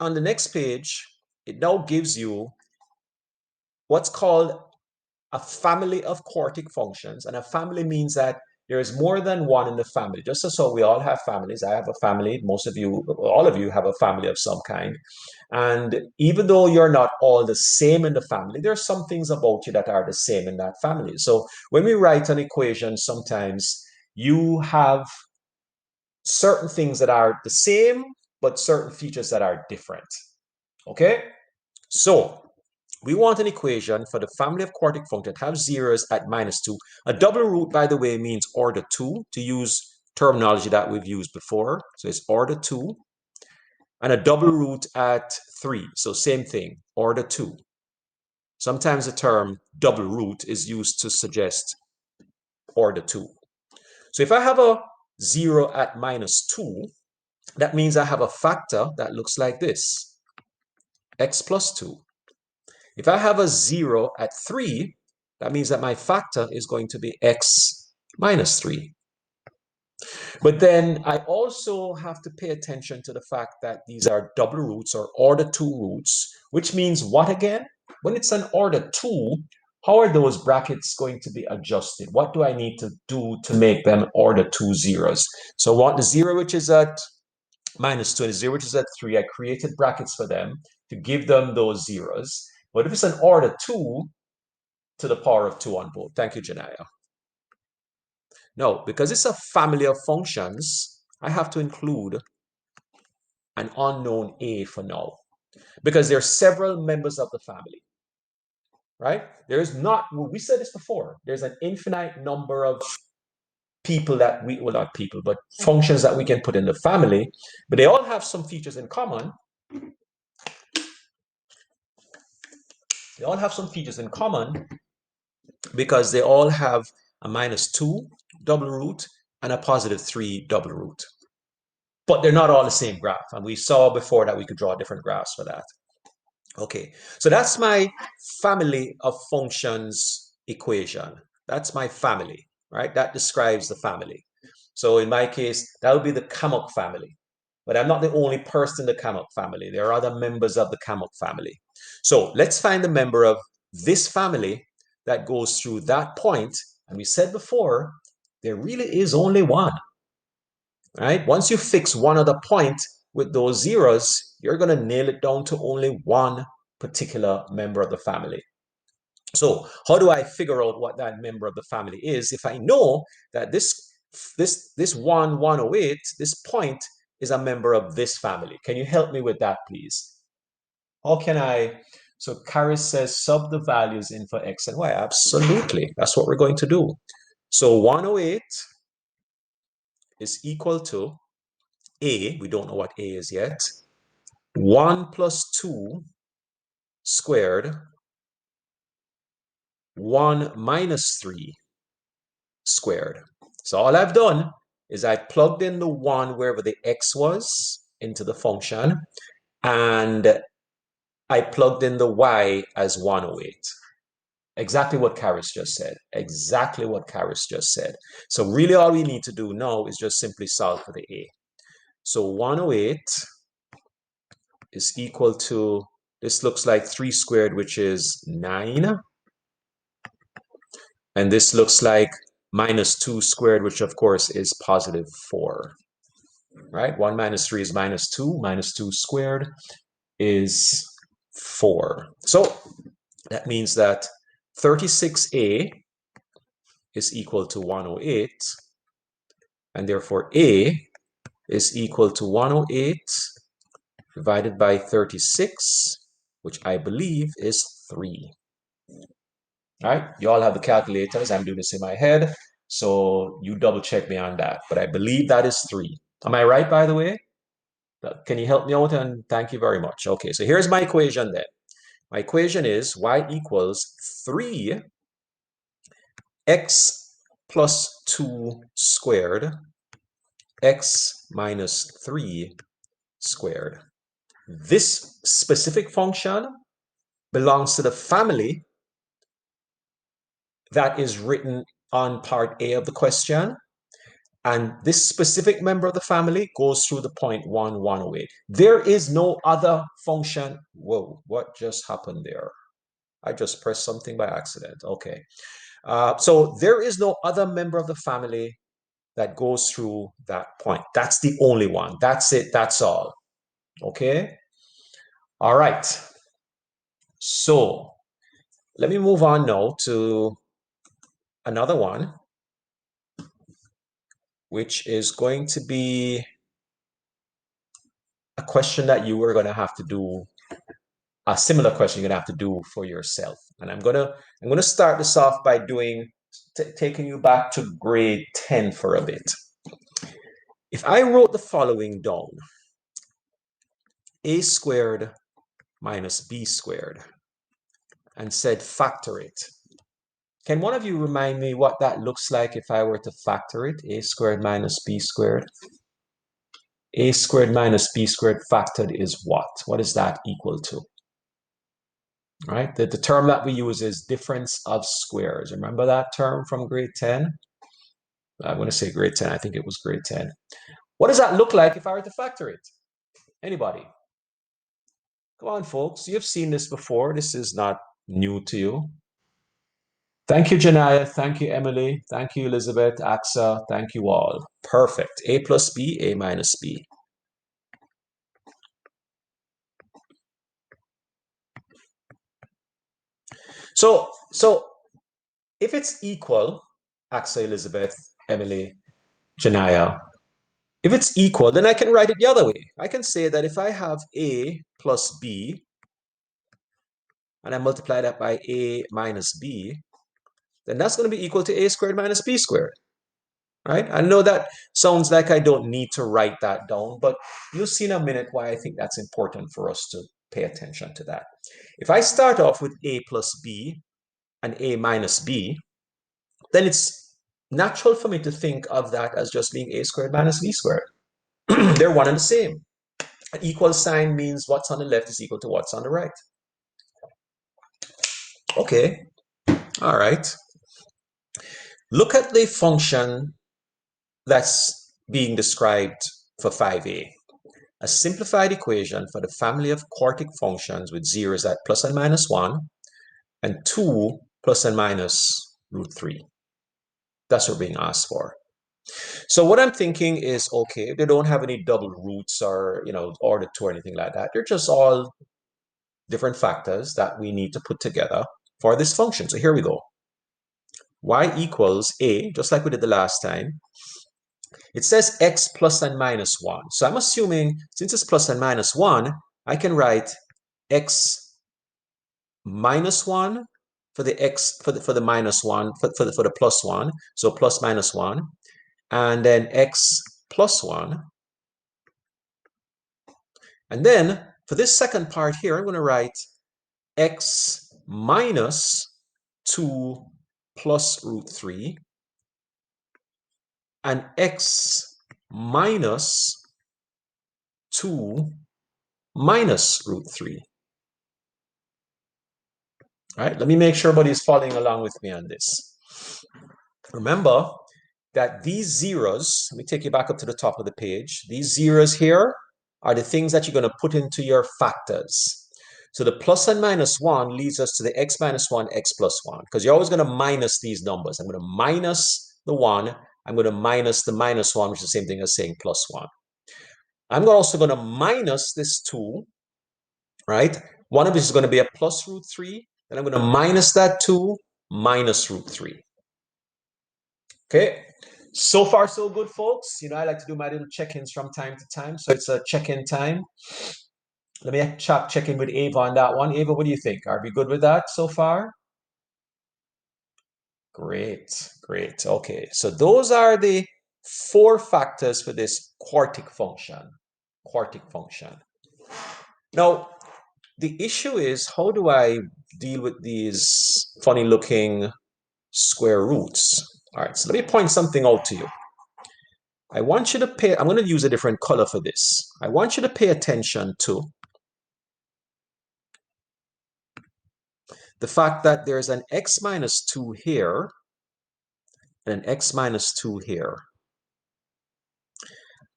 on the next page, it now gives you what's called a family of quartic functions. And a family means that there is more than one in the family. Just as so we all have families. I have a family. Most of you, all of you have a family of some kind. And even though you're not all the same in the family, there are some things about you that are the same in that family. So when we write an equation, sometimes you have certain things that are the same, but certain features that are different. Okay? So we want an equation for the family of quartic functions that have zeros at -2. A double root, by the way, means order 2, to use terminology that we've used before. So it's order 2. And a double root at 3. So same thing, order 2. Sometimes the term double root is used to suggest order 2. So if I have a 0 at -2, that means I have a factor that looks like this, x plus 2. If I have a 0 at 3, that means that my factor is going to be x minus 3. But then I also have to pay attention to the fact that these are double roots or order 2 roots, which means what again? When it's an order 2, how are those brackets going to be adjusted? What do I need to do to make them order 2 zeros? So I want the 0 which is at -2 and the 0 which is at 3. I created brackets for them to give them those zeros. But if it's an order 2 to the power of 2 on both. Thank you, Janaya. No, because it's a family of functions, I have to include an unknown a for now. Because there are several members of the family, right? There is not, we said this before, there's an infinite number of people that we, well, not people, but functions that we can put in the family, but they all have some features in common. They all have some features in common because they all have a -2 double root and a +3 double root. But they're not all the same graph. And we saw before that we could draw different graphs for that. Okay, so that's my family of functions equation. That's my family, right? That describes the family. So in my case, that would be the Kamock family. But I'm not the only person in the Kamock family. There are other members of the Kamock family. So let's find the member of this family that goes through that point. And we said before, there really is only one, right? Once you fix one other point with those zeros, you're going to nail it down to only one particular member of the family. So how do I figure out what that member of the family is if I know that this 108, this point, is a member of this family? Can you help me with that, please? How can I? So Karis says sub the values in for x and y. Absolutely. That's what we're going to do. So 108 is equal to a, we don't know what a is yet, 1 plus 2 squared, 1 minus 3 squared. So all I've done is I plugged in the 1 wherever the x was into the function, and I plugged in the y as 108. Exactly what Karis just said. Exactly what Karis just said. So really all we need to do now is just simply solve for the a. So 108 is equal to, this looks like 3 squared, which is 9. And this looks like -2 squared, which of course is +4. Right? 1 minus 3 is -2. -2 squared is 4. So that means that 36a is equal to 108. And therefore a is equal to 108 divided by 36, which I believe is 3. All right, you all have the calculators. I'm doing this in my head, so you double check me on that. But I believe that is 3. Am I right, by the way? Can you help me out? And thank you very much. Okay, so here's my equation then. My equation is y equals 3 x plus 2 squared x minus 3 squared. This specific function belongs to the family that is written on part A of the question. And this specific member of the family goes through the point 1, 108. There is no other function. Whoa, what just happened there? I just pressed something by accident. Okay. So there is no other member of the family that goes through that point. That's the only one. That's it. That's all. Okay. All right. So let me move on now to another one, which is going to be a question that you are going to have to do, a similar question you're going to have to do for yourself. And I'm going to start this off by taking you back to grade 10 for a bit. If I wrote the following down, a squared minus b squared, and said factor it, can one of you remind me what that looks like if I were to factor it? A squared minus b squared. A squared minus b squared factored is what? What is that equal to? Right? The term that we use is difference of squares. Remember that term from grade 10? I'm going to say grade 10. I think it was grade 10. What does that look like if I were to factor it? Anybody? Come on, folks. You've seen this before. This is not new to you. Thank you, Janaya. Thank you, Emily. Thank you, Elizabeth, Axa. Thank you all. Perfect. A plus B, A minus B. So if it's equal, Axa, Elizabeth, Emily, Janaya, if it's equal, then I can write it the other way. I can say that if I have A plus B, and I multiply that by A minus B, then that's going to be equal to A squared minus B squared. Right? I know that sounds like I don't need to write that down, but you'll see in a minute why I think that's important for us to pay attention to that. If I start off with A plus B and A minus B, then it's natural for me to think of that as just being A squared minus B squared. They're one and the same. An equal sign means what's on the left is equal to what's on the right. Okay, all right. Look at the function that's being described for 5a. A simplified equation for the family of quartic functions with zeros at plus and minus 1 and 2 plus and minus root 3. That's what we're being asked for. So what I'm thinking is, okay, they don't have any double roots or, order 2 or anything like that. They're just all different factors that we need to put together for this function. So here we go. Y equals A, just like we did the last time. It says x plus and minus 1. So I'm assuming since it's plus and minus 1, I can write x minus 1 for the x for the minus 1 for the plus 1. So plus minus 1. And then x plus 1. And then for this second part here, I'm going to write x minus 2 plus root 3 and x minus 2 minus root 3. All right, let me make sure everybody's following along with me on this. Remember that these zeros, let me take you back up to the top of the page. These zeros here are the things that you're going to put into your factors. So the plus and minus 1 leads us to the x minus 1, x plus 1, because you're always going to minus these numbers. I'm going to minus the 1. I'm going to minus the minus 1, which is the same thing as saying plus 1. I'm also going to minus this 2, right? One of these is going to be a plus root 3. Then I'm going to minus that 2 minus root 3. Okay, so far so good, folks. I like to do my little check-ins from time to time, so it's a check-in time. Let me check in with Ava on that one. Ava, what do you think? Are we good with that so far? Great, great. Okay, so those are the 4 factors for this quartic function. Quartic function. Now, the issue is, how do I deal with these funny-looking square roots? All right, so let me point something out to you. I want you to pay, I'm going to use a different color for this. I want you to pay attention to the fact that there's an x minus 2 here and an x minus 2 here.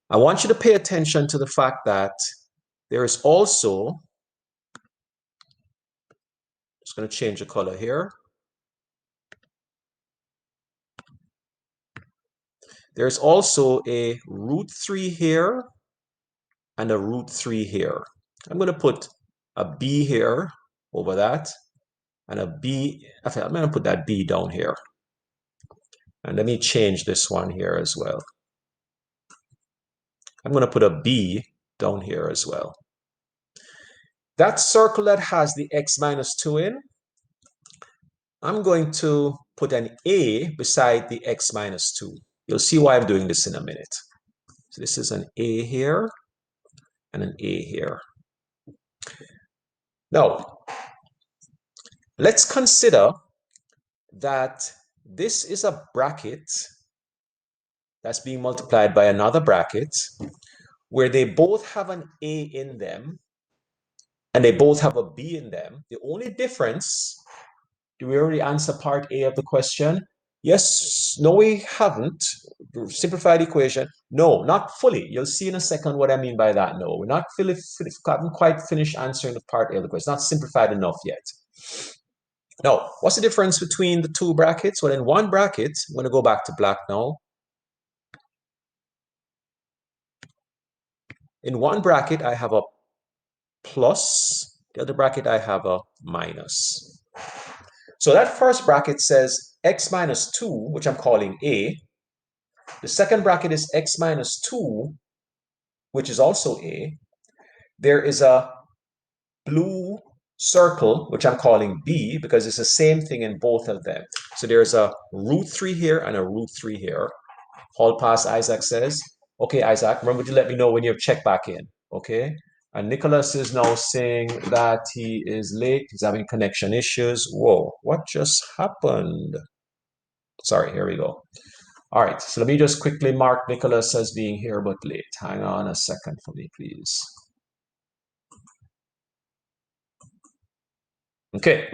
I want you to pay attention to the fact that there is also, just going to change the color here. There's also a root 3 here and a root 3 here. I'm going to put a B here over that and a B. I'm going to put that B down here. And let me change this one here as well. I'm going to put a B down here as well. That circle that has the x minus 2 in, I'm going to put an A beside the x minus 2. You'll see why I'm doing this in a minute. So this is an A here and an A here. Now, let's consider that this is a bracket that's being multiplied by another bracket where they both have an A in them and they both have a B in them. The only difference, do we already answer part A of the question? Yes, no, we haven't. Simplified equation. No, not fully. You'll see in a second what I mean by that. No, we're not haven't quite finished answering the part A of the question. It's not simplified enough yet. Now, what's the difference between the two brackets? Well, in one bracket, I'm going to go back to black now. In one bracket, I have a plus. The other bracket, I have a minus. So that first bracket says x minus 2, which I'm calling A. The second bracket is x minus 2, which is also A. There is a blue circle, which I'm calling B, because it's the same thing in both of them. So there's a root 3 here and a root 3 here. Hall pass, Isaac says. Okay, Isaac, remember to let me know when you've checked back in. Okay. And Nicholas is now saying that he is late. He's having connection issues. Whoa, what just happened? Sorry, here we go. All right, so let me just quickly mark Nicholas as being here but late. Hang on a second for me, please. Okay.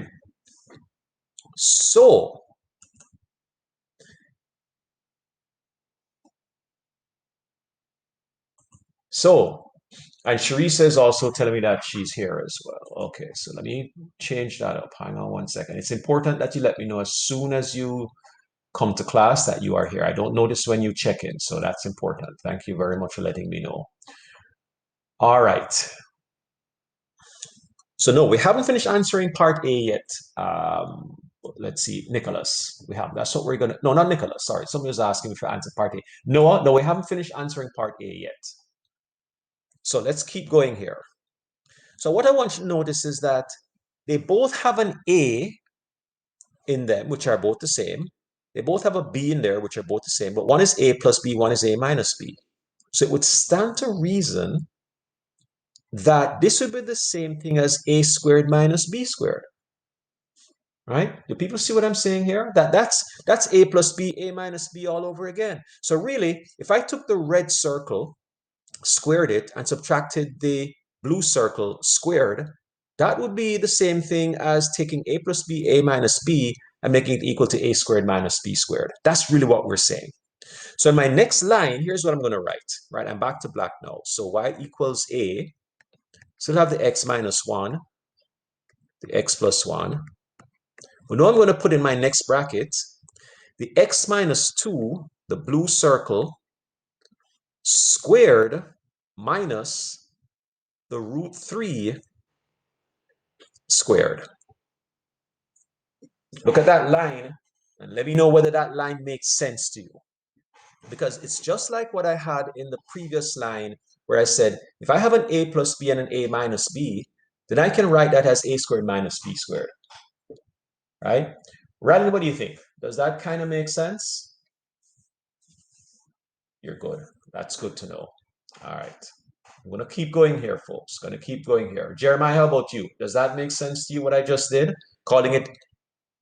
And Sharice is also telling me that she's here as well. Okay, so let me change that up. Hang on one second. It's important that you let me know as soon as you come to class that you are here. I don't notice when you check in, so that's important. Thank you very much for letting me know. All right. So no, we haven't finished answering part A yet. Let's see, Nicholas. We have. That's what we're gonna. No, not Nicholas. Sorry, somebody was asking me to answer part A. No, we haven't finished answering part A yet. So let's keep going here. So what I want you to notice is that they both have an A in them, which are both the same. They both have a B in there, which are both the same, but one is A plus B, one is A minus B. So it would stand to reason that this would be the same thing as A squared minus B squared. Right? Do people see what I'm saying here? That's A plus B, A minus B all over again. So really, if I took the red circle, squared it, and subtracted the blue circle squared, that would be the same thing as taking A plus B, A minus B, and making it equal to A squared minus B squared. That's really what we're saying. So in my next line, here's what I'm going to write. Right, I'm back to black now. So y equals A. Still have the x minus 1, the x plus 1. Well, now I'm going to put in my next bracket the x minus 2, the blue circle, squared minus the root 3 squared. Look at that line and let me know whether that line makes sense to you. Because it's just like what I had in the previous line where I said, if I have an A plus B and an A minus B, then I can write that as A squared minus B squared. Right? Randy, what do you think? Does that kind of make sense? You're good. That's good to know. All right. I'm going to keep going here, folks. Going to keep going here. Jeremiah, how about you? Does that make sense to you, what I just did? Calling it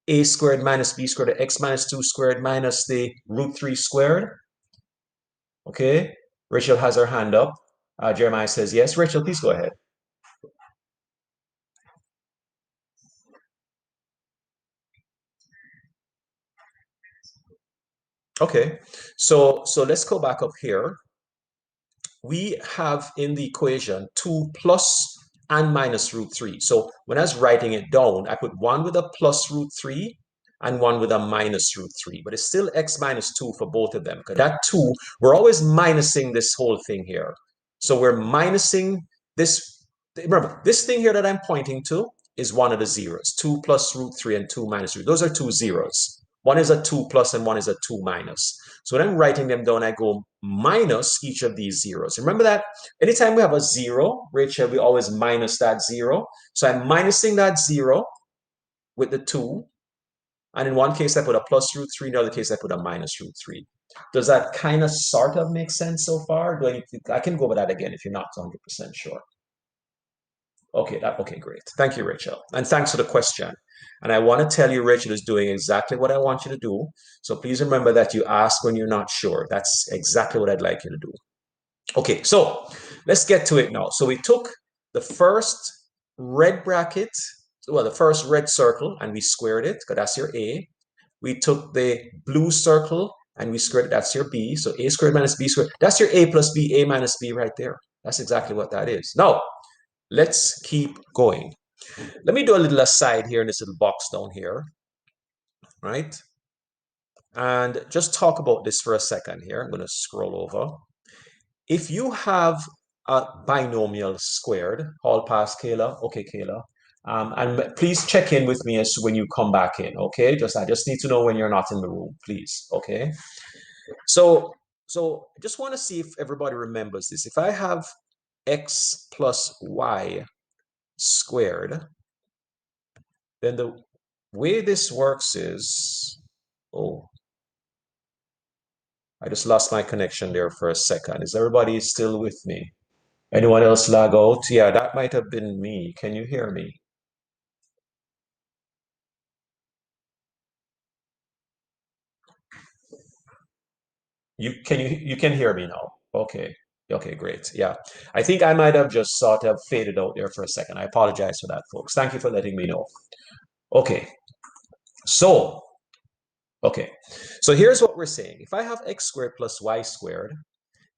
A squared minus B squared, or x minus 2 squared minus the root 3 squared. Okay. Rachel has her hand up. Jeremiah says yes. Rachel, please go ahead. Okay. So let's go back up here. we have in the equation 2 plus and minus root 3. So when I was writing it down, I put one with a plus root 3 and one with a minus root 3. But it's still x minus 2 for both of them. Because that 2, we're always minusing this whole thing here. So we're minusing this. Remember, this thing here that I'm pointing to is one of the zeros. 2 plus root 3 and 2 minus root. Those are two zeros. One is a 2 plus and one is a 2 minus. So when I'm writing them down, I go minus each of these zeros. Remember that anytime we have a zero, Rachel, we always minus that zero. So I'm minusing that zero with the 2. And in one case, I put a plus root 3. In the other case, I put a minus root 3. Does that kind of sort of make sense so far? I can go over that again if you're not 100% sure. Okay, okay, great. Thank you, Rachel. And thanks for the question. And I want to tell you, Rachel is doing exactly what I want you to do. So please remember that you ask when you're not sure. That's exactly what I'd like you to do. Okay, so let's get to it now. So we took the first red bracket, well, the first red circle, and we squared it, because that's your A. We took the blue circle, and we squared it, that's your B. So A squared minus B squared, that's your A plus B, A minus B right there. That's exactly what that is. Now, let's keep going. Let me do a little aside here in this little box down here, right? And just talk about this for a second here. I'm going to scroll over. If you have a binomial squared, hall pass, Kayla. Okay, Kayla. And please check in with me as when you come back in, okay? I just need to know when you're not in the room, please, okay? So I just want to see if everybody remembers this. If I have x plus y squared, then the way this works is, oh, I just lost my connection there for a second. Is everybody still with me? Anyone else log out? Yeah, that might have been me. Can you hear me? You can hear me now. Okay. Okay, great. Yeah. I think I might have just sort of faded out there for a second. I apologize for that, folks. Thank you for letting me know. Okay. So, okay. So here's what we're saying. If I have x squared plus y squared,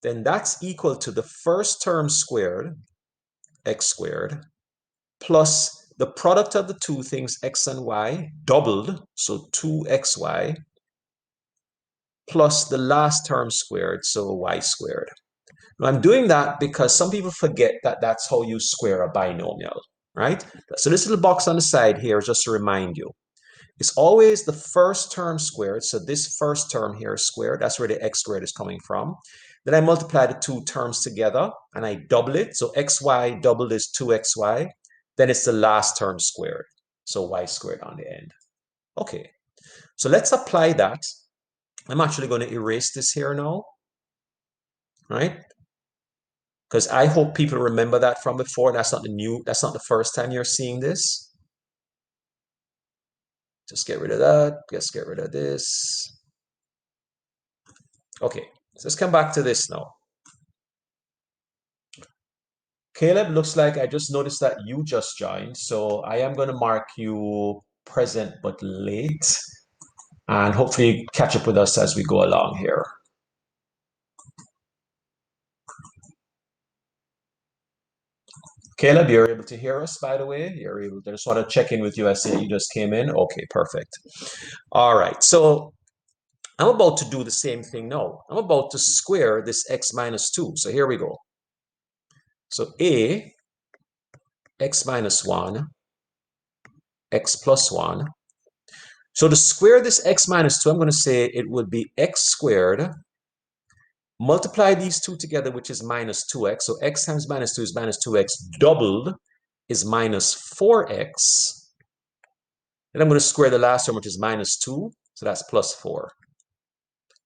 then that's equal to the first term squared, x squared, plus the product of the two things, x and y, doubled, so 2xy, plus the last term squared, so y squared. Now I'm doing that because some people forget that that's how you square a binomial, right? So this little box on the side here is just to remind you. It's always the first term squared, so this first term here is squared, that's where the x squared is coming from. Then I multiply the two terms together and I double it, so xy doubled is 2xy. Then it's the last term squared, so y squared on the end. Okay, so let's apply that. I'm actually going to erase this here now, right? Because I hope people remember that from before. That's not the first time you're seeing this. Just get rid of that. Just get rid of this. Okay, so let's come back to this now. Caleb, looks like I just noticed that you just joined. So I am going to mark you present but late. And hopefully catch up with us as we go along here. Caleb, you're able to hear us, by the way. You're able to, I just want to check in with you. I see that you just came in. Okay, perfect. All right, so I'm about to do the same thing now. I'm about to square this x minus 2. So here we go. So a, x minus 1, x plus 1. So to square this x minus 2, I'm going to say it would be x squared. Multiply these two together, which is minus 2x. So x times minus 2 is minus 2x. Doubled is minus 4x. Then I'm going to square the last term, which is minus 2. So that's plus 4.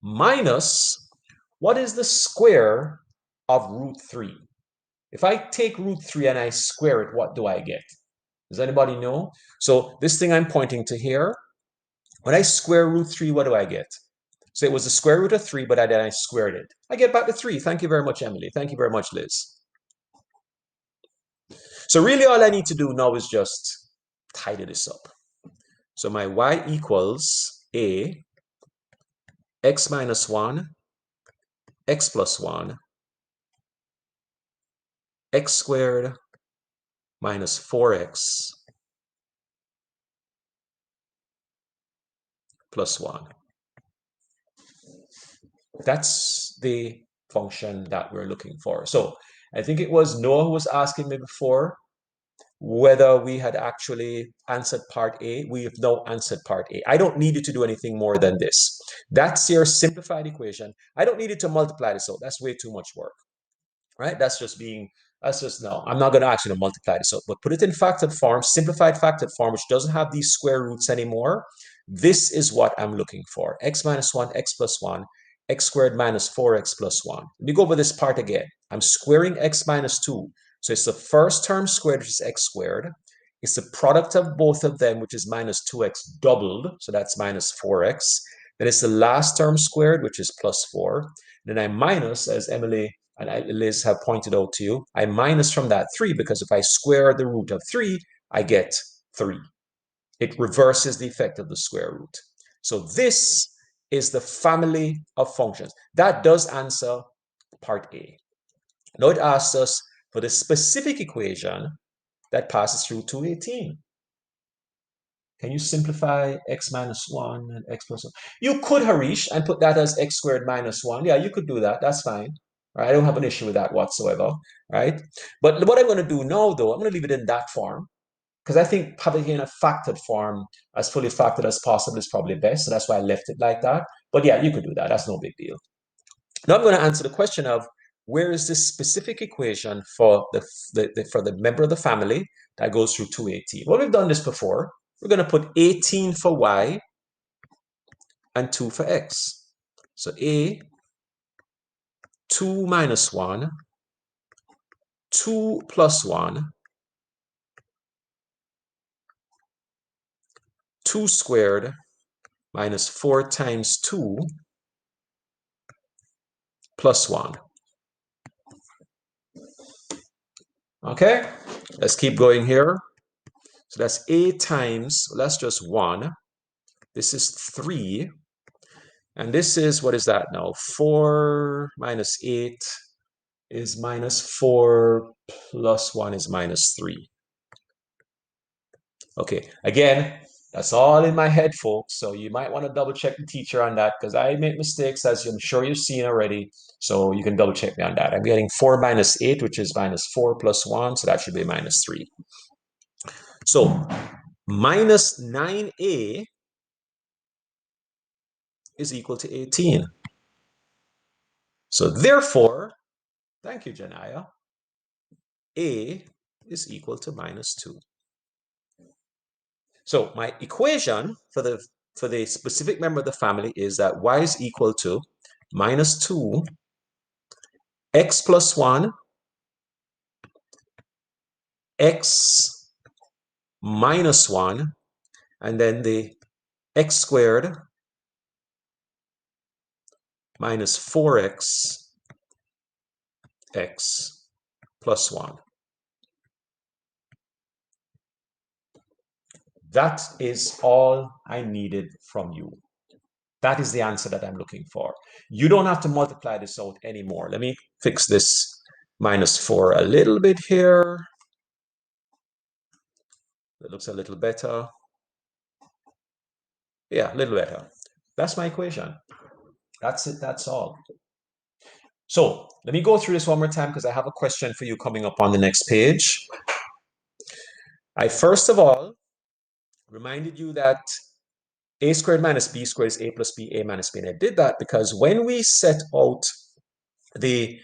Minus, what is the square of root 3? If I take root 3 and I square it, what do I get? Does anybody know? So this thing I'm pointing to here, when I square root 3, what do I get? So it was the square root of 3, but then I squared it. I get back to 3. Thank you very much, Emily. Thank you very much, Liz. So really all I need to do now is just tidy this up. So my y equals a, x minus 1, x plus 1, x squared minus 4x plus 1. That's the function that we're looking for. So I think it was Noah who was asking me before whether we had actually answered part A. We have now answered part A. I don't need you to do anything more than this. That's your simplified equation. I don't need you to multiply this out. That's way too much work, right? That's just no, I'm not going to actually multiply this out, but put it in factored form, simplified factored form, which doesn't have these square roots anymore. This is what I'm looking for. X minus 1, x plus 1, x squared minus 4x plus 1. Let me go over this part again. I'm squaring x minus 2. So it's the first term squared, which is x squared. It's the product of both of them, which is minus 2x doubled. So that's minus 4x. Then it's the last term squared, which is plus 4. Then I minus, as Emily and Liz have pointed out to you, I minus from that 3 because if I square the root of 3, I get 3. It reverses the effect of the square root. So this is the family of functions. That does answer part A. Now it asks us for the specific equation that passes through 218. Can you simplify x minus 1 and x plus 1? You could, Harish, and put that as x squared minus 1. Yeah, you could do that. That's fine. Right? I don't have an issue with that whatsoever. Right? But what I'm going to do now, though, I'm going to leave it in that form because I think having it in a factored form, as fully factored as possible, is probably best. So that's why I left it like that. But yeah, you could do that. That's no big deal. Now I'm going to answer the question of where is this specific equation for the member of the family that goes through 218? Well, we've done this before. We're going to put 18 for y and 2 for x. So a, 2 minus 1, 2 plus 1, 2 squared minus 4 times 2 plus 1. Okay, let's keep going here. So that's a times, well, that's just 1. This is 3. And this is, what is that now? 4 minus 8 is minus 4 plus 1 is minus 3. Okay, again, that's all in my head, folks. So you might want to double check the teacher on that because I make mistakes, as I'm sure you've seen already. So you can double check me on that. I'm getting 4 minus 8, which is minus 4 plus 1. So that should be minus 3. So minus 9a is equal to 18. So therefore, thank you, Janaya, a is equal to minus 2. So my equation for the specific member of the family is that y is equal to minus 2 x plus 1 x minus 1 and then the x squared minus 4x x plus 1. That is all I needed from you. That is the answer that I'm looking for. You don't have to multiply this out anymore. Let me fix this minus 4 a little bit here. That looks a little better. Yeah, a little better. That's my equation. That's it. That's all. So let me go through this one more time because I have a question for you coming up on the next page. I first of all reminded you that a squared minus b squared is a plus b, a minus b. And I did that because when we set out the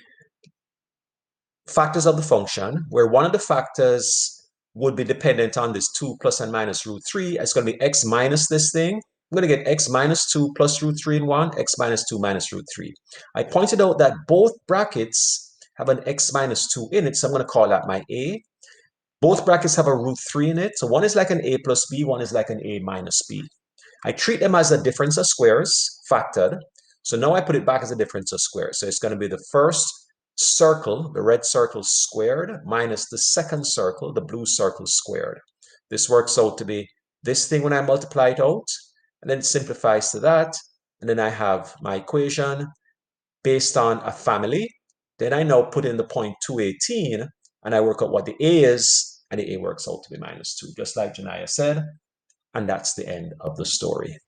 factors of the function, where one of the factors would be dependent on this 2 plus and minus root 3, it's going to be x minus this thing. I'm going to get x minus 2 plus root 3 in 1, x minus 2 minus root 3. I pointed out that both brackets have an x minus 2 in it, so I'm going to call that my a. Both brackets have a root 3 in it, so one is like an a plus b, one is like an a minus b. I treat them as a difference of squares, factored. So now I put it back as a difference of squares. So it's going to be the first circle, the red circle squared, minus the second circle, the blue circle squared. This works out to be this thing when I multiply it out, and then it simplifies to that. And then I have my equation based on a family. Then I now put in the point 218, and I work out what the A is, and the A works out to be -2, just like Janaya said. And that's the end of the story.